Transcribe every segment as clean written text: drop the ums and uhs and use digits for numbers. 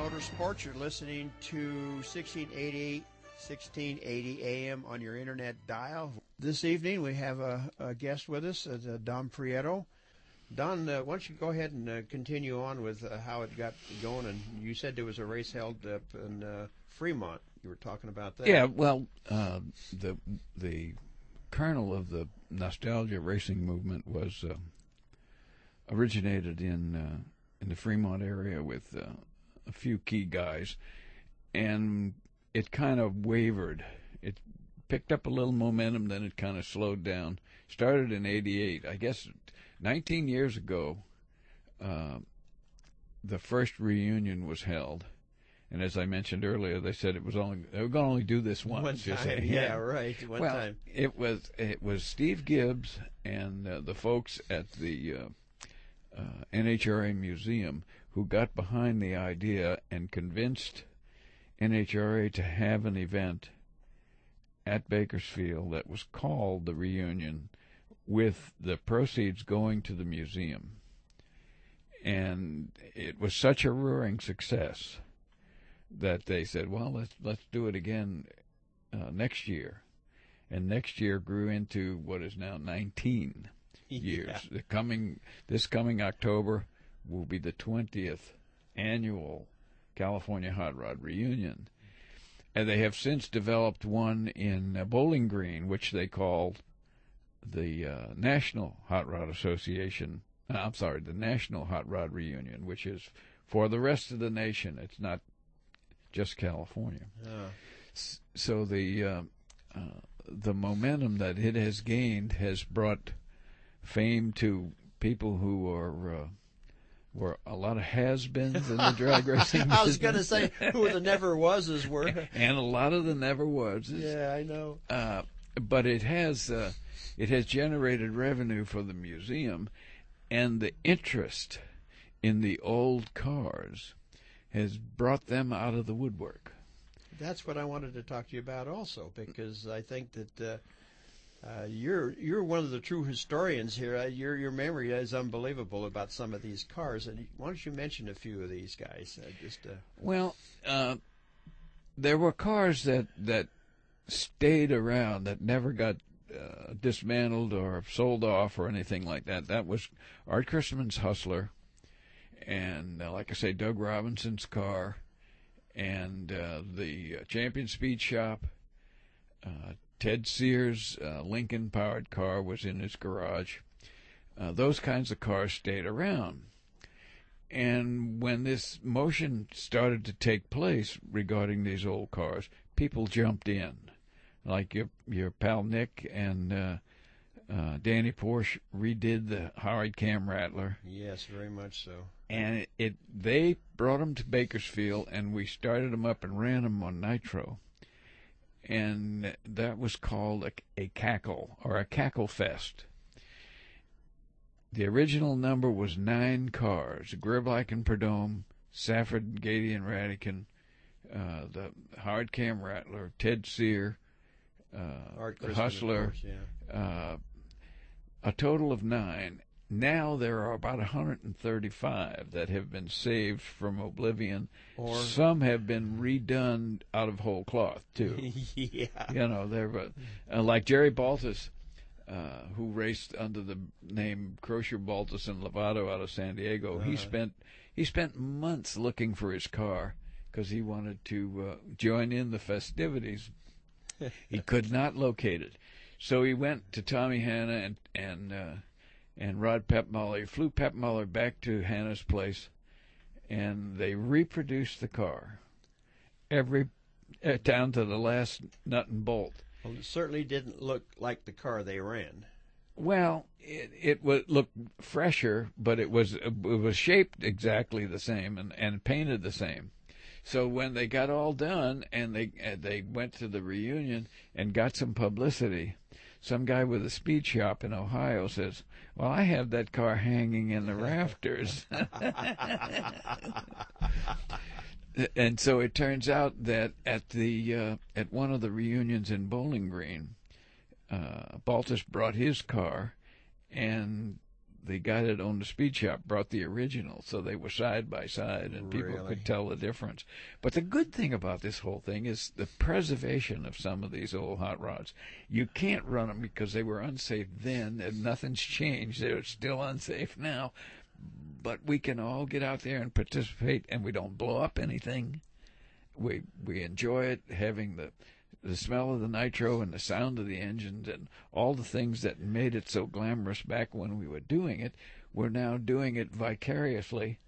Motorsports. You're listening to 1680 AM on your internet dial. This evening we have a guest with us, Don Prieto. Don, why don't you go ahead and continue on with how it got going? And you said there was a race held up in Fremont. You were talking about that. Yeah, well, the kernel of the nostalgia racing movement was originated in the Fremont area with a few key guys, and it kind of wavered. It picked up a little momentum, then it kind of slowed down. Started in '88, I guess. 19 years ago, the first reunion was held, and as I mentioned earlier, they said they were going to only do this once. One time, yeah, right. One time. It was Steve Gibbs and the folks at the NHRA Museum who got behind the idea and convinced NHRA to have an event at Bakersfield that was called the Reunion, with the proceeds going to the museum. And it was such a roaring success that they said, well, let's do it again next year. And next year grew into what is now 19 years. Yeah. This coming October will be the 20th annual California Hot Rod Reunion. And they have since developed one in Bowling Green, which they called the National Hot Rod Association. The National Hot Rod Reunion, which is for the rest of the nation. It's not just California. So the momentum that it has gained has brought fame to people who were a lot of has-beens in the drag racing business. I was going to say who the never-wases were. And a lot of the never-wases. Yeah, I know. But it has generated revenue for the museum, and the interest in the old cars has brought them out of the woodwork. That's what I wanted to talk to you about also, because I think that you're one of the true historians here. Your memory is unbelievable about some of these cars. And why don't you mention a few of these guys? Well, there were cars that stayed around, that never got dismantled or sold off or anything like that. That was Art Christman's Hustler, and like I say, Doug Robinson's car, and the Champion Speed Shop. Ted Sears' Lincoln-powered car was in his garage. Those kinds of cars stayed around. And when this motion started to take place regarding these old cars, people jumped in. Like your pal Nick and Danny Porsche redid the Howard Cam Rattler. Yes, very much so. And they brought them to Bakersfield, and we started them up and ran them on Nitro. And that was called a cackle, or a cackle fest. The original number was 9 cars: Griblack and Perdome, Safford, Gady and Radican, the Howard Cam Rattler, Ted Sear, the Hustler, course, yeah. A total of 9. Now there are about 135 that have been saved from oblivion. Or some have been redone out of whole cloth too. Yeah. You know, they're like Jerry Baltus, who raced under the name Crosier, Baltus and Lovato out of San Diego. He spent months looking for his car because he wanted to join in the festivities. He could not locate it, so he went to Tommy Hanna and Rod Pepmuller. Flew Pepmuller back to Hanna's place, and they reproduced the car, down to the last nut and bolt. Well, it certainly didn't look like the car they ran. Well, it would look fresher, but it was shaped exactly the same and painted the same. So when they got all done and they went to the reunion and got some publicity, some guy with a speed shop in Ohio says, "Well, I have that car hanging in the rafters." And so it turns out that at one of the reunions in Bowling Green, Baltus brought his car, and the guy that owned the speed shop brought the original, so they were side by side, and people Really? could tell the difference. But the good thing about this whole thing is the preservation of some of these old hot rods. You can't run them because they were unsafe then, and nothing's changed. They're still unsafe now. But we can all get out there and participate, and we don't blow up anything. We enjoy it, having the smell of the nitro and the sound of the engines and all the things that made it so glamorous back when we were doing it. We're now doing it vicariously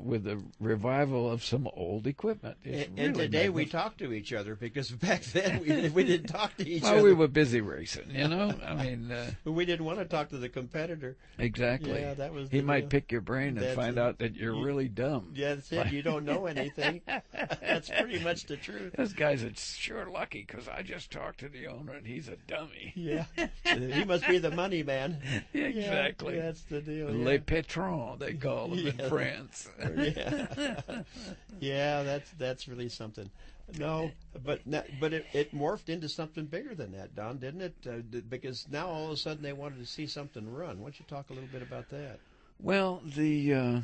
with the revival of some old equipment. And today we talk to each other, because back then we didn't talk to each other. Well, we were busy racing, you know. I mean, we didn't want to talk to the competitor. Exactly. Yeah, that was. He might pick your brain and find out that you're really dumb. Yeah, that's it. You don't know anything. That's pretty much the truth. Those guys are sure lucky, because I just talked to the owner and he's a dummy. Yeah, he must be the money man. Exactly. Yeah, that's the deal. Le patron, they call him in France. Yeah, that's really something. No, but it morphed into something bigger than that, Don, didn't it? Because now all of a sudden they wanted to see something run. Why don't you talk a little bit about that? Well, there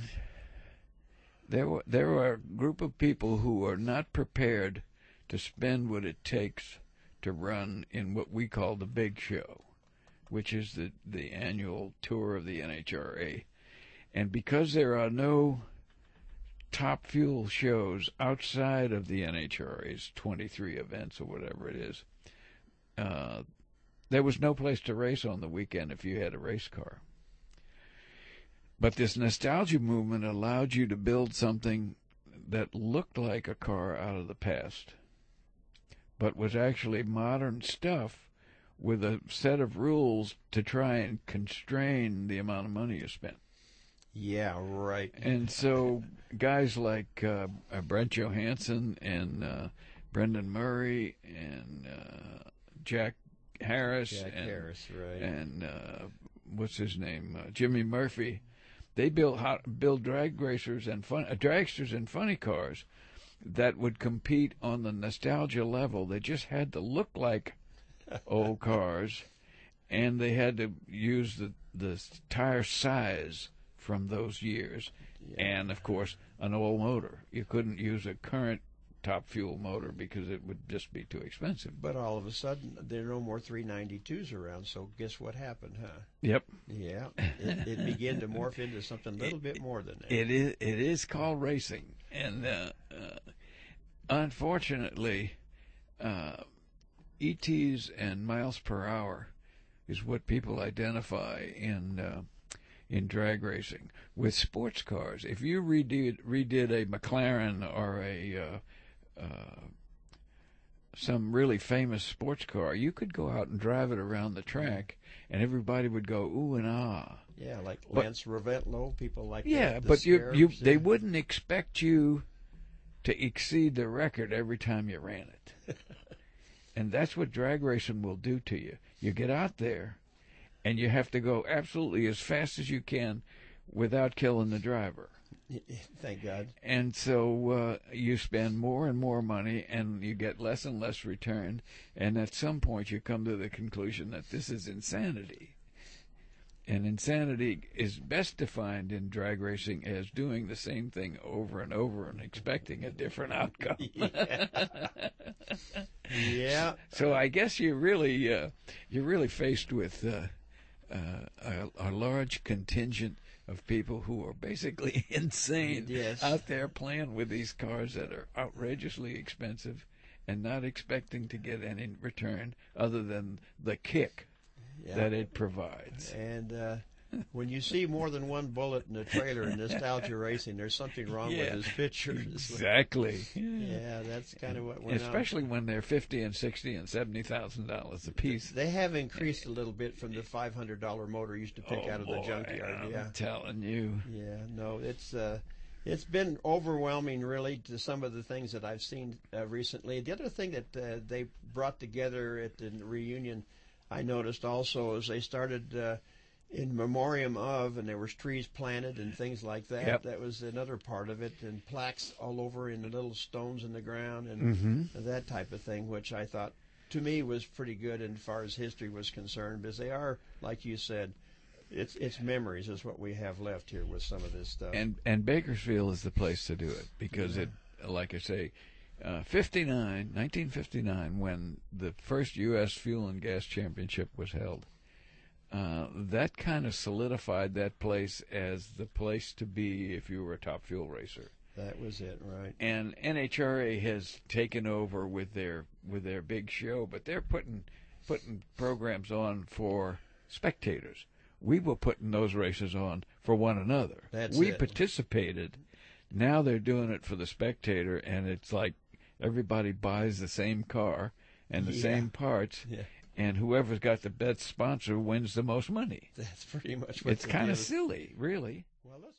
were a group of people who were not prepared to spend what it takes to run in what we call the big show, which is the annual tour of the NHRA. And because there are no top fuel shows outside of the NHRA's 23 events or whatever it is, there was no place to race on the weekend if you had a race car. But this nostalgia movement allowed you to build something that looked like a car out of the past, but was actually modern stuff with a set of rules to try and constrain the amount of money you spent. Yeah, right. And so guys like Brent Johansson and Brendan Murray and Jack Harris, right. And what's his name, Jimmy Murphy, they build drag racers and dragsters and funny cars that would compete on the nostalgia level. They just had to look like old cars, and they had to use the tire size from those years, and of course an old motor. You couldn't use a current top fuel motor because it would just be too expensive. But all of a sudden there are no more 392s around, so guess what happened, huh? Yep. Yeah, it began to morph into something a little bit more than that. It is called racing, and unfortunately ETs and miles per hour is what people identify in drag racing. With sports cars, if you redid a McLaren or a some really famous sports car, you could go out and drive it around the track, and everybody would go ooh and ah. Yeah, like Lance Raventlow, people like that. Yeah, but they wouldn't expect you to exceed the record every time you ran it. And that's what drag racing will do to you. You get out there, and you have to go absolutely as fast as you can without killing the driver. Thank God. And so you spend more and more money, and you get less and less return. And at some point, you come to the conclusion that this is insanity. And insanity is best defined in drag racing as doing the same thing over and over and expecting a different outcome. Yeah. So I guess you're really faced with a large contingent of people who are basically insane out there playing with these cars that are outrageously expensive and not expecting to get any return other than the kick that it provides. And when you see more than one bullet in a trailer in nostalgia racing, there's something wrong with his pictures. Exactly. Yeah, that's kind of what went on. Especially when they're $50,000 and $60,000 and $70,000 a piece. They have increased a little bit from the $500 motor used to pick out of the junkyard. I'm telling you. Yeah, no, it's been overwhelming, really, to some of the things that I've seen recently. The other thing that they brought together at the reunion, I noticed also, is they started in memoriam of, and there was trees planted and things like that. Yep. That was another part of it, and plaques all over in the little stones in the ground and that type of thing, which I thought, to me, was pretty good as far as history was concerned, because they are, like you said, it's memories is what we have left here with some of this stuff. And Bakersfield is the place to do it because it, like I say, 1959, when the first U.S. Fuel and Gas Championship was held, that kind of solidified that place as the place to be if you were a top fuel racer. That was it, right? And NHRA has taken over with their big show, but they're putting programs on for spectators. We were putting those races on for one another. We participated. Now they're doing it for the spectator, and it's like everybody buys the same car and the same parts, and whoever's got the best sponsor wins the most money. That's pretty much what it's kind of silly, really. Well, let's